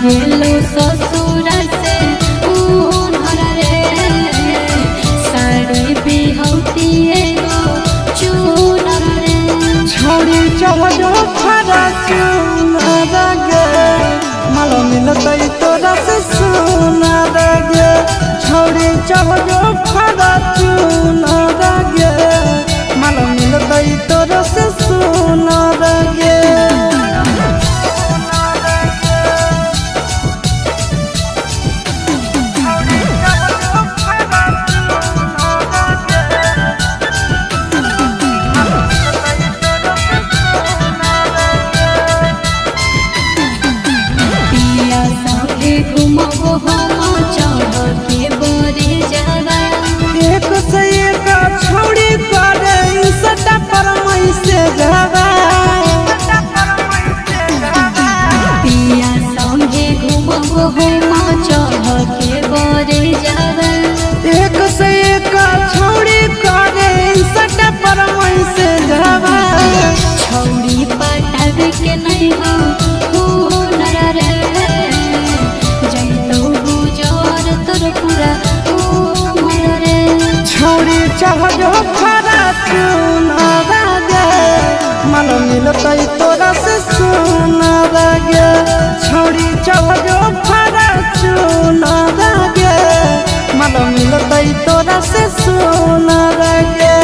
गेलो ससुर से उनहर रे साड़ी बिहौती एगो चूनर रे छोड़ी चढ़ो खरा चूनर गे मालो मिलतै तोरा से सुनर गे छोड़ी चढ़ो खरा चूनर गे मालो मिलतै तोरा से सुनर गे घुमबो हम चढ़ के बरे जावा एक से एक छोड़ी करे सटा पर मई से जावा पिया संगे घुमबो हम चढ़ के बरे जावा एक से एक छोड़ी करे सटा पर मई से जावा छौड़ी पटावे के नहीं हो हुनर रे जइतो गुजर तोर पूरा उमर रे छोड़ी चढ़ो खरा चूनर गे मालो मिलतै तोरा से सुनर गे छोड़ी चढ़ो खरा चूनर गे मालो मिलतै तोरा से सुनर गे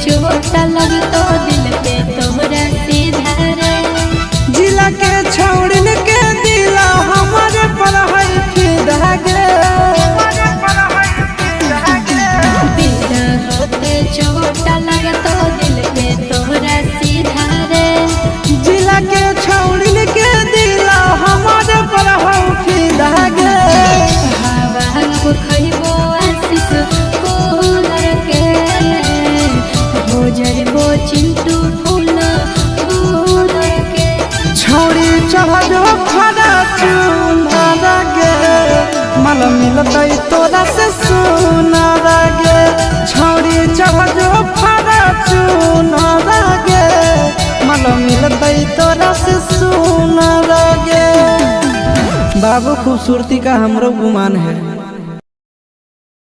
चोट लगतो दिल पे तोहरा सीधा रे जिला के छौड़न के दिला हमारे पर है फिदा गे बिना होते चोट लगतो दिल पे तोहरा सीधा रे जिला के छौड़न के दिला हमारे पर है फिदा गे हवा खइबो आशीष कोलर के हो जइबो चिंटू फूल के छौड़ी चढ़ो खरा चूनर गे माल मिलतै तोरा से सुनर गे छौड़ी चढ़ो खरा चूनर गे माल मिलतै तोरा से सुनर गे बाबू खूबसूरती का हमरो गुमान है।